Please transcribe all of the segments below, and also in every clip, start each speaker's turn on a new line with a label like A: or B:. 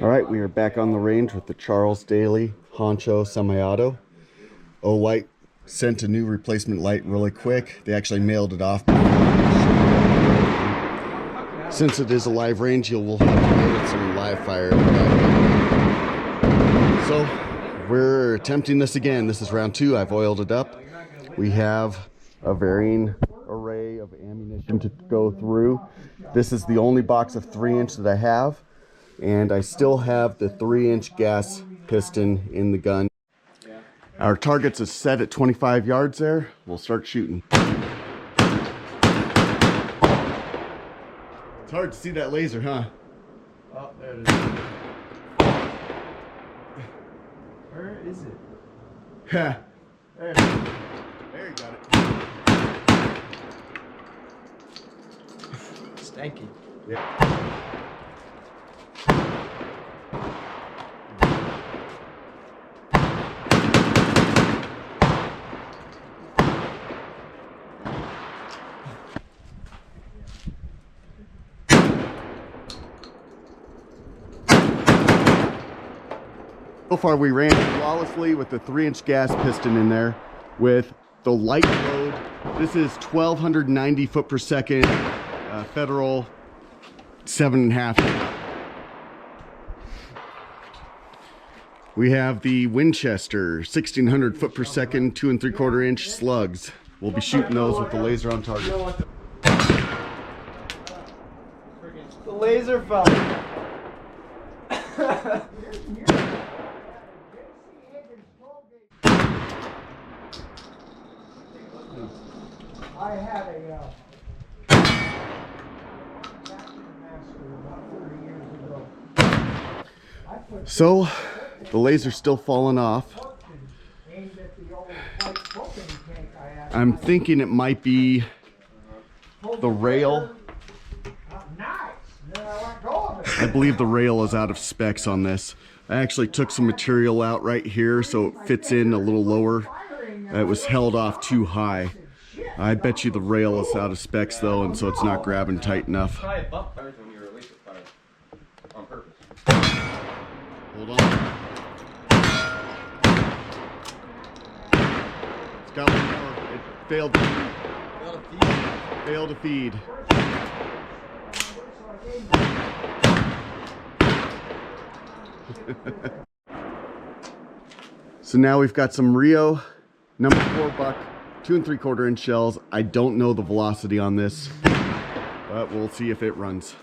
A: All right, we are back on the range with the Daly Honcho semi-auto. White sent a new replacement light really quick. They actually mailed it off. Since it is a live range, you'll have to deal with some live fire. So we're attempting this again. This is round 2. I've oiled it up. We have a varying array of ammunition to go through. This is the only box of 3-inch that I have. And I still have the 3-inch gas piston in the gun. Our targets is set at 25 yards there. We'll start shooting. It's hard to see that laser, huh?
B: Oh, there it is. Where is it?
A: Ha!
B: There it is.
A: There you got it.
B: Stanky.
A: Yeah. So far we ran flawlessly with the 3-inch gas piston in there with the light load. This is 1290 foot per second, federal 7.5. We have the Winchester 1600 foot per second 2 3/4 inch slugs. We'll be shooting those with the laser on target.
B: The laser fell.
C: I had a
A: So the laser's still falling off. I'm thinking it might be the rail. I believe the rail is out of specs on this. I actually took some material out right here so it fits in a little lower. It was held off too high. I bet you the rail is out of specs though, and so it's not grabbing tight enough. Hold on. It's got one more. It failed to feed. Failed to feed. So now we've got some Rio number 4 buck 2 3/4 inch shells. I don't know the velocity on this, but we'll see if it runs.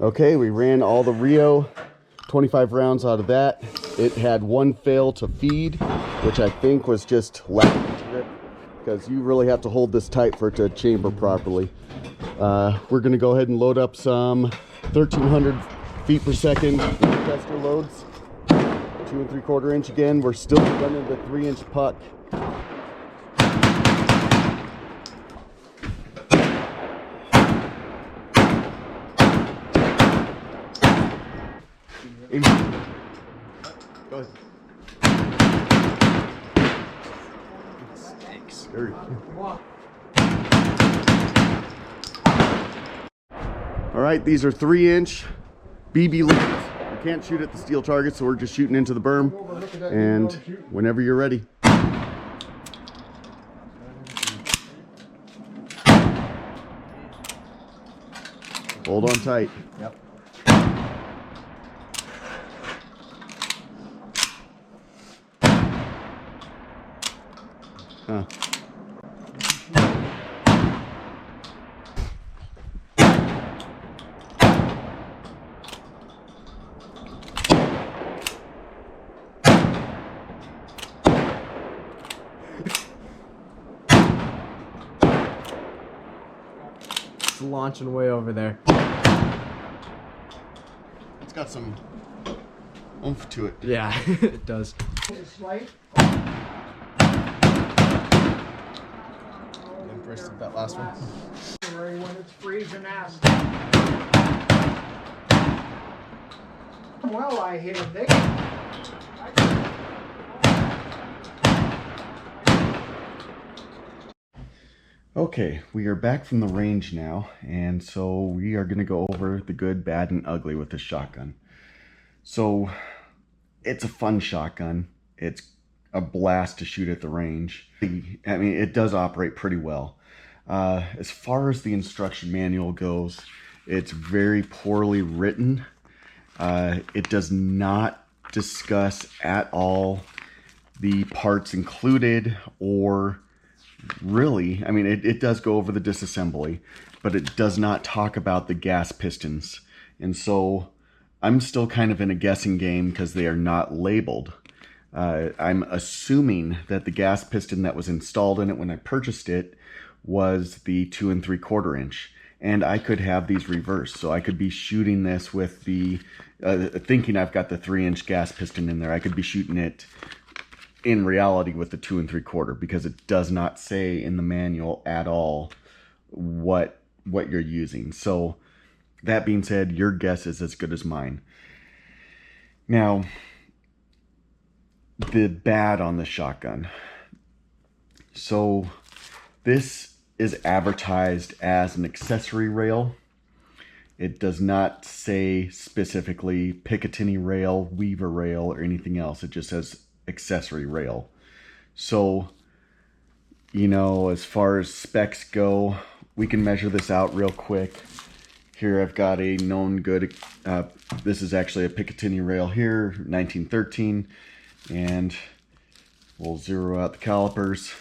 A: Okay, we ran all the Rio 25 rounds out of that. It had one fail to feed, which I think was just lack of grip, because you really have to hold this tight for it to chamber properly. We're going to go ahead and load up some 1300 feet per second Winchester loads. 2 3/4 inch again. We're still running the 3-inch puck. Go ahead. Stinks. All right, these are 3-inch BB loads. We can't shoot at the steel target, so we're just shooting into the berm. And whenever you're ready. Hold on tight.
B: Yep.
A: Huh.
B: launching way over there.
A: It's got some oomph to it.
B: Yeah, it does.
A: Impressed with that last one.
C: When it's freezing out. Well, I hear they.
A: Okay, we are back from the range now, and so we are going to go over the good, bad, and ugly with this shotgun. So, it's a fun shotgun. It's a blast to shoot at the range. I mean, it does operate pretty well. As far as the instruction manual goes, it's very poorly written. It does not discuss at all the parts included, or really, I mean, it does go over the disassembly, but it does not talk about the gas pistons. And so I'm still kind of in a guessing game because they are not labeled. I'm assuming that the gas piston that was installed in it when I purchased it was the 2 3/4 inch. And I could have these reversed. So I could be shooting this with the, thinking I've got the 3-inch gas piston in there. I could be shooting it in reality with the 2 3/4, because it does not say in the manual at all what you're using. So that being said, your guess is as good as mine. Now, the bad on the shotgun. So this is advertised as an accessory rail. It does not say specifically Picatinny rail, Weaver rail, or anything else. It just says accessory rail. So, you know, as far as specs go, we can measure this out real quick. Here I've got a known good, this is actually a Picatinny rail here, 1913, and we'll zero out the calipers.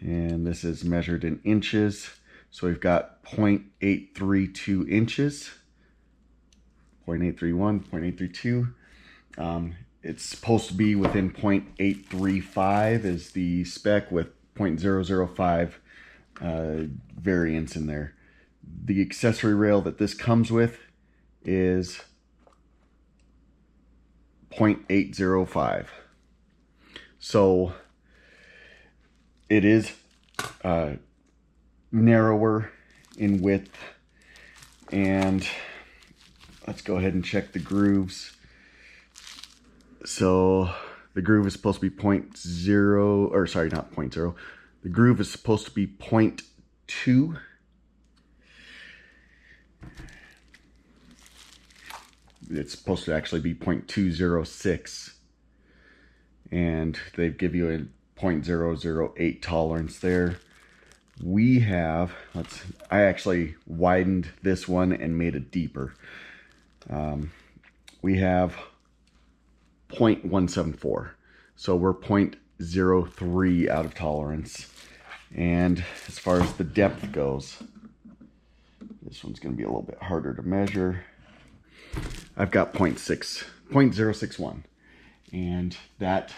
A: And this is measured in inches. So we've got 0.832 inches, 0.831, 0.832. It's supposed to be within 0.835 is the spec, with 0.005 variance in there. The accessory rail that this comes with is 0.805. So it is narrower in width, and let's go ahead and check the grooves. So the groove is supposed to be 0.0, or sorry, not 0.0. The groove is supposed to be 0.2. It's supposed to actually be 0.206. And they give you a 0.008 tolerance there. We have, I actually widened this one and made it deeper. We have 0.174. So we're 0.03 out of tolerance. And as far as the depth goes, this one's going to be a little bit harder to measure. I've got 0.061. And that,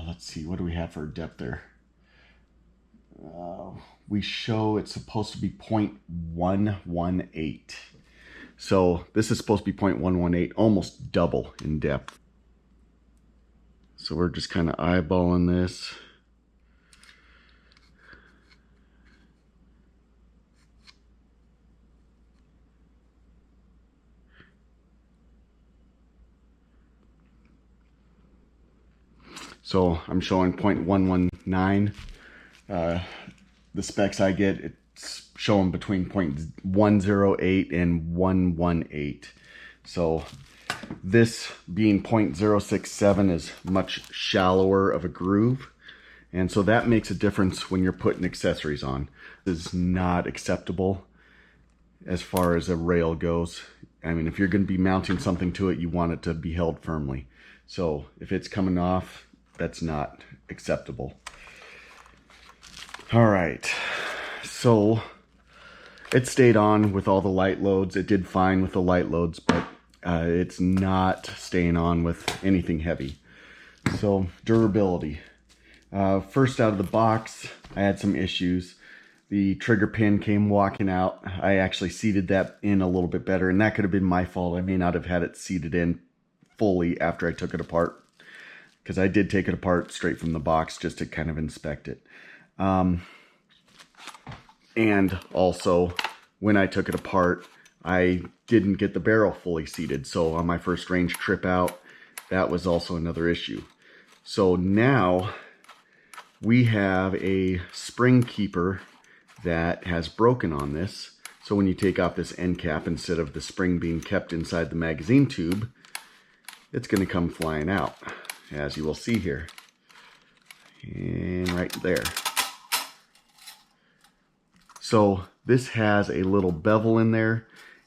A: let's see, what do we have for depth there? We show it's supposed to be 0.118. So this is supposed to be 0.118, almost double in depth. So we're just kind of eyeballing this. So I'm showing 0.119. The specs I get, it's showing between 0.108 and 118. So this being 0.067 is much shallower of a groove. And so that makes a difference when you're putting accessories on. This is not acceptable as far as a rail goes. I mean, if you're going to be mounting something to it, you want it to be held firmly. So if it's coming off, that's not acceptable. All right, so it stayed on with all the light loads. It did fine with the light loads, but it's not staying on with anything heavy. So durability. First out of the box, I had some issues. The trigger pin came walking out. I actually seated that in a little bit better, and that could have been my fault. I may not have had it seated in fully after I took it apart, because I did take it apart straight from the box just to kind of inspect it. And also, when I took it apart, I didn't get the barrel fully seated. So on my first range trip out, that was also another issue. So now we have a spring keeper that has broken on this. So when you take off this end cap, instead of the spring being kept inside the magazine tube, it's going to come flying out, as you will see here. And right there. So this has a little bevel in there,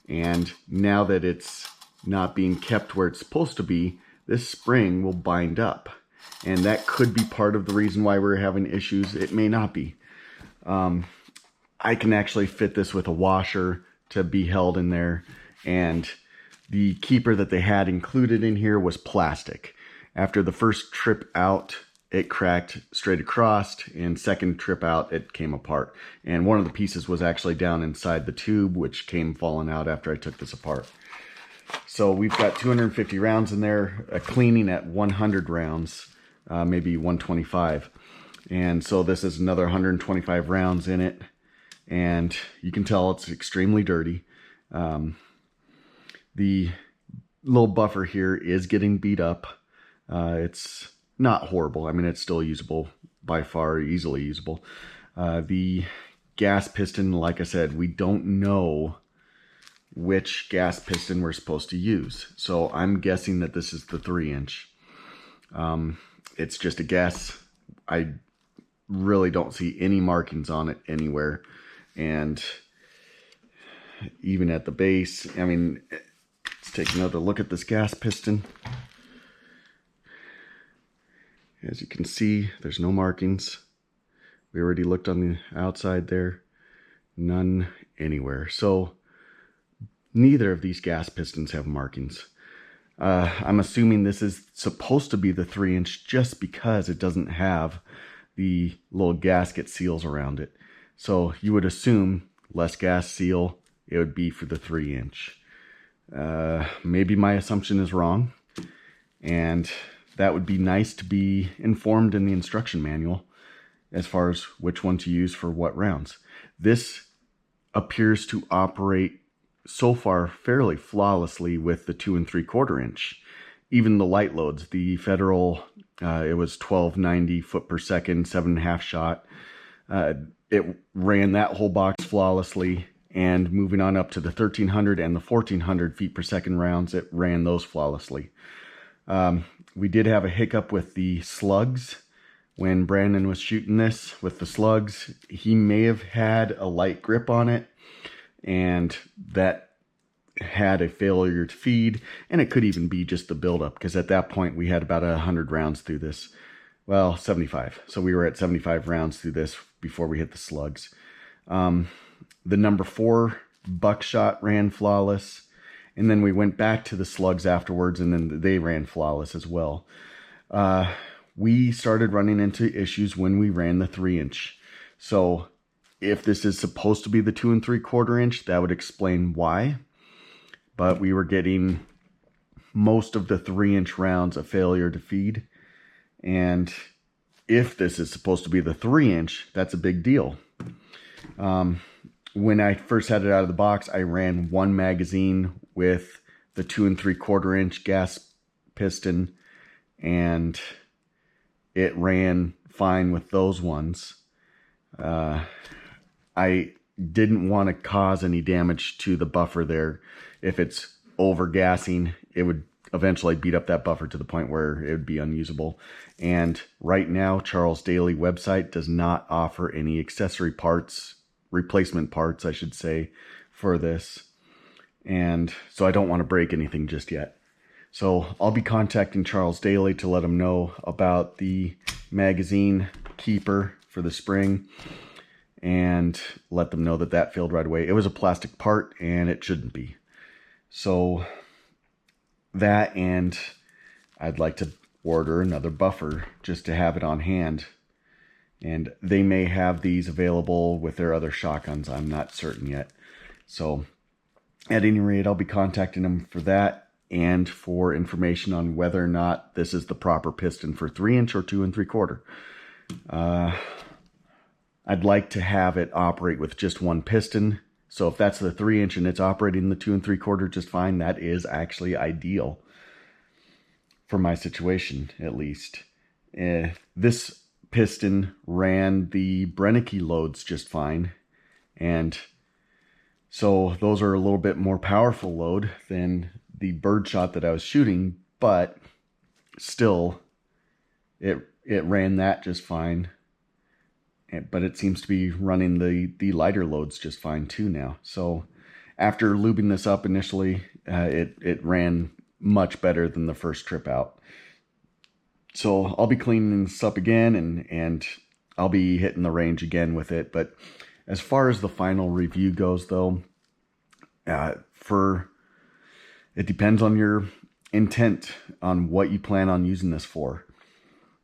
A: and now that it's not being kept where it's supposed to be, this spring will bind up. And that could be part of the reason why we're having issues. It may not be. I can actually fit this with a washer to be held in there, and the keeper that they had included in here was plastic. After the first trip out, it cracked straight across, and second trip out, it came apart. And one of the pieces was actually down inside the tube, which came falling out after I took this apart. So we've got 250 rounds in there, a cleaning at 100 rounds, maybe 125. And so this is another 125 rounds in it. And you can tell it's extremely dirty. The little buffer here is getting beat up. It's not horrible. I mean, it's still usable, by far, easily usable. The gas piston, like I said, we don't know which gas piston we're supposed to use. So I'm guessing that this is the 3-inch. It's just a guess. I really don't see any markings on it anywhere. And even at the base, I mean, let's take another look at this gas piston. As you can see, there's no markings. We already looked on the outside there. None anywhere. So neither of these gas pistons have markings. I'm assuming this is supposed to be the 3-inch just because it doesn't have the little gasket seals around it. So you would assume less gas seal, it would be for the 3-inch. Maybe my assumption is wrong, and that would be nice to be informed in the instruction manual as far as which one to use for what rounds. This appears to operate so far fairly flawlessly with the 2 3/4 inch. Even the light loads, the Federal, it was 1290 foot per second, 7.5 shot. It ran that whole box flawlessly, and moving on up to the 1300 and the 1400 feet per second rounds, it ran those flawlessly. We did have a hiccup with the slugs. When Brandon was shooting this with the slugs, he may have had a light grip on it, and that had a failure to feed, and it could even be just the buildup, because at that point we had about 100 rounds through this. Well, 75. So we were at 75 rounds through this before we hit the slugs. The number 4 buckshot ran flawless, and then we went back to the slugs afterwards, and then they ran flawless as well. We started running into issues when we ran the 3-inch. So if this is supposed to be the 2 3/4 inch, that would explain why. But we were getting most of the 3-inch rounds a failure to feed. And if this is supposed to be the 3-inch, that's a big deal. When I first had it out of the box, I ran one magazine with the 2 3/4 inch gas piston, and it ran fine with those ones. I didn't want to cause any damage to the buffer there. If it's over gassing, it would eventually beat up that buffer to the point where it would be unusable. And right now, Charles Daly website does not offer any accessory parts, replacement parts, I should say, for this. And so I don't want to break anything just yet. So I'll be contacting Charles Daly to let him know about the magazine keeper for the spring, and let them know that that failed right away. It was a plastic part, and it shouldn't be. So that, and I'd like to order another buffer just to have it on hand And they may have these available with their other shotguns. I'm not certain yet. So at any rate, I'll be contacting them for that and for information on whether or not this is the proper piston for 3" or 2 3/4. I'd like to have it operate with just one piston. So if that's the 3" and it's operating the 2 3/4 just fine, that is actually ideal for my situation, at least. This piston ran the Brennecke loads just fine, and so those are a little bit more powerful load than the birdshot that I was shooting, but still it ran that just fine. But it seems to be running the lighter loads just fine too now. So after lubing this up initially, it ran much better than the first trip out. So I'll be cleaning this up again, and I'll be hitting the range again with it. But as far as the final review goes, though, it depends on your intent on what you plan on using this for.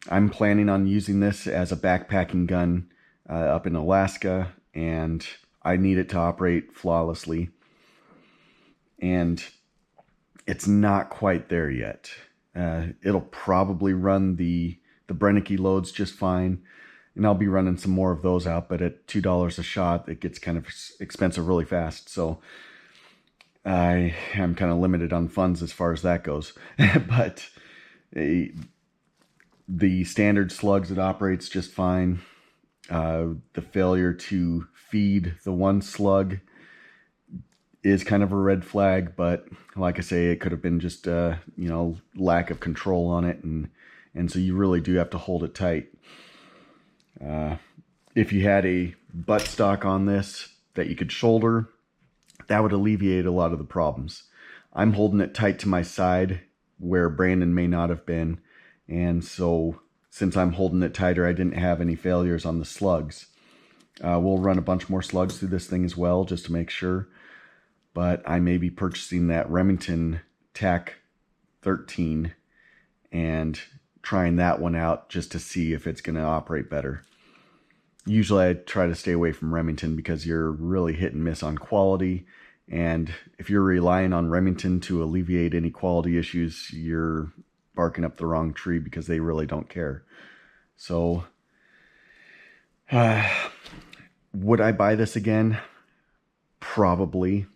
A: I'm planning on using this as a backpacking gun up in Alaska, and I need it to operate flawlessly. And it's not quite there yet. It'll probably run the Brennecke loads just fine, and I'll be running some more of those out, but at $2 a shot, it gets kind of expensive really fast. So I am kind of limited on funds as far as that goes. But the standard slugs, it operates just fine. The failure to feed the one slug is kind of a red flag, but like I say, it could have been just lack of control on it, and so you really do have to hold it tight. If you had a buttstock on this that you could shoulder, that would alleviate a lot of the problems. I'm holding it tight to my side where Brandon may not have been, and so since I'm holding it tighter, I didn't have any failures on the slugs. We'll run a bunch more slugs through this thing as well, just to make sure. But I may be purchasing that Remington TAC 13 and trying that one out just to see if it's going to operate better. Usually I try to stay away from Remington because you're really hit and miss on quality. And if you're relying on Remington to alleviate any quality issues, you're barking up the wrong tree because they really don't care. So, would I buy this again? Probably.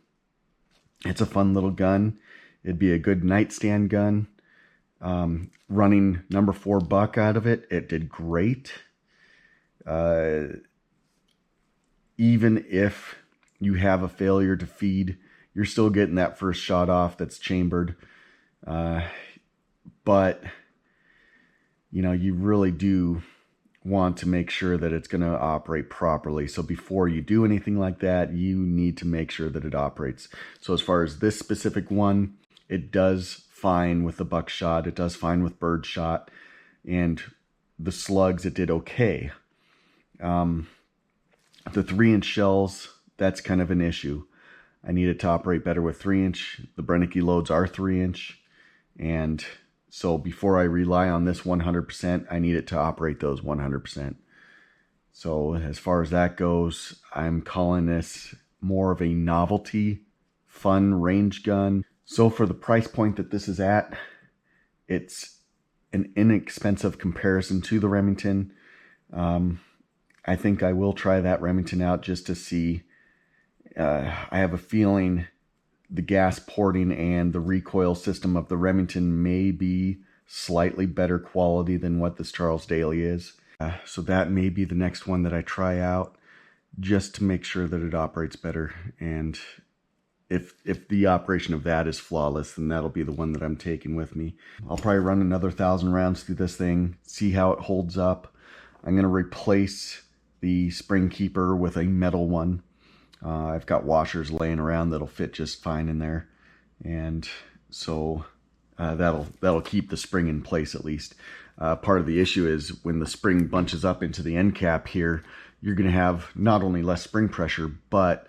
A: It's a fun little gun. It'd be a good nightstand gun. Running number 4 buck out of it, it did great. Even if you have a failure to feed, you're still getting that first shot off that's chambered. But, you really do want to make sure that it's going to operate properly. So before you do anything like that, you need to make sure that it operates. So as far as this specific one, it does fine with the buckshot. It does fine with birdshot. And the slugs, it did okay. The 3" shells, that's kind of an issue. I need it to operate better with 3". The Brennecke loads are 3", and so before I rely on this 100%, I need it to operate those 100%. So as far as that goes, I'm calling this more of a novelty, fun range gun. So for the price point that this is at, it's an inexpensive comparison to the Remington. I think I will try that Remington out just to see. I have a feeling the gas porting and the recoil system of the Remington may be slightly better quality than what this Charles Daly is. So that may be the next one that I try out just to make sure that it operates better. And if the operation of that is flawless, then that'll be the one that I'm taking with me. I'll probably run another 1,000 rounds through this thing, see how it holds up. I'm going to replace the spring keeper with a metal one. I've got washers laying around that'll fit just fine in there, and so that'll keep the spring in place at least. Part of the issue is when the spring bunches up into the end cap here, you're going to have not only less spring pressure, but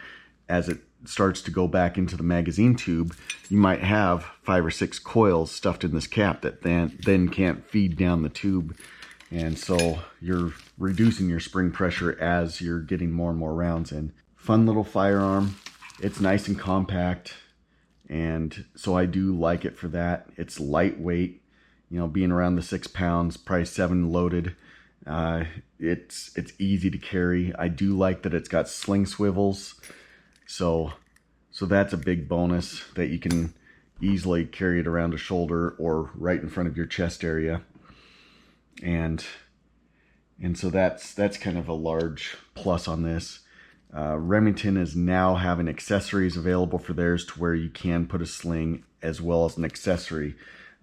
A: as it starts to go back into the magazine tube, you might have 5 or 6 coils stuffed in this cap that then can't feed down the tube And so you're reducing your spring pressure as you're getting more and more rounds in. Fun little firearm. It's nice and compact. And so I do like it for that. It's lightweight, you know, being around the 6 pounds, probably 7 loaded. It's easy to carry. I do like that it's got sling swivels. So that's a big bonus, that you can easily carry it around a shoulder or right in front of your chest area. And so that's kind of a large plus on this. Remington is now having accessories available for theirs to where you can put a sling as well as an accessory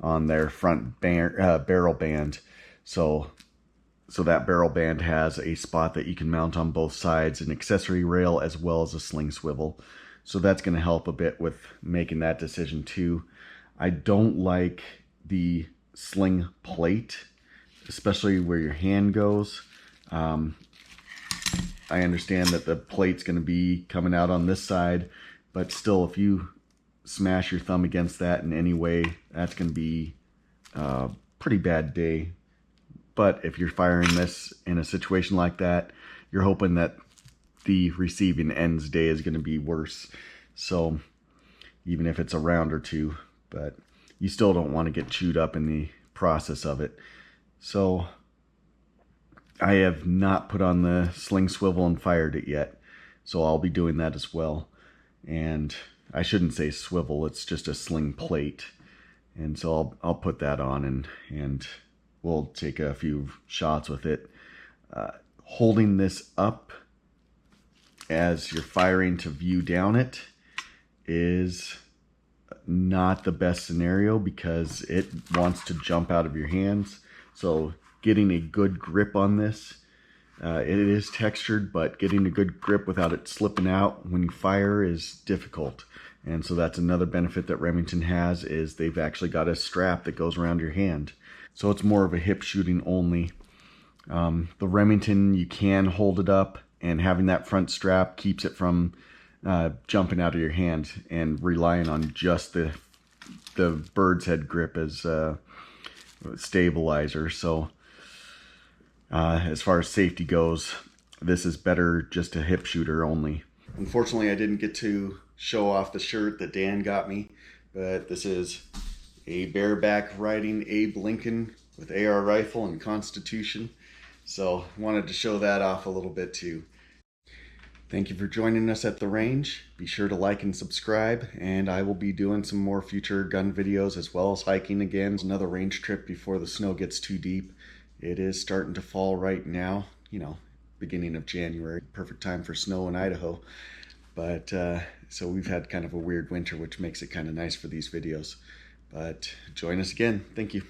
A: on their front barrel band. So that barrel band has a spot that you can mount on both sides, an accessory rail as well as a sling swivel. So that's going to help a bit with making that decision too. I don't like the sling plate, especially where your hand goes. I understand that the plate's going to be coming out on this side, but still, if you smash your thumb against that in any way, that's going to be a pretty bad day. But if you're firing this in a situation like that, you're hoping that the receiving end's day is going to be worse. So even if it's a round or two, but you still don't want to get chewed up in the process of it. So I have not put on the sling swivel and fired it yet, so I'll be doing that as well. And I shouldn't say swivel, it's just a sling plate. And so I'll put that on and we'll take a few shots with it. Holding this up as you're firing to view down it is not the best scenario because it wants to jump out of your hands. So getting a good grip on this, it is textured, but getting a good grip without it slipping out when you fire is difficult. And so that's another benefit that Remington has, is they've actually got a strap that goes around your hand. So it's more of a hip shooting only. The Remington, you can hold it up, and having that front strap keeps it from jumping out of your hand and relying on just the bird's head grip as stabilizer. So as far as safety goes, this is better just a hip shooter only. Unfortunately, I didn't get to show off the shirt that Dan got me, but this is a bareback riding Abe Lincoln with AR rifle and Constitution. So wanted to show that off a little bit too. Thank you for joining us at the range. Be sure to like and subscribe, and I will be doing some more future gun videos as well as hiking again. Another range trip before the snow gets too deep. It is starting to fall right now, you know, beginning of January, perfect time for snow in Idaho. But so we've had kind of a weird winter, which makes it kind of nice for these videos. But join us again. Thank you.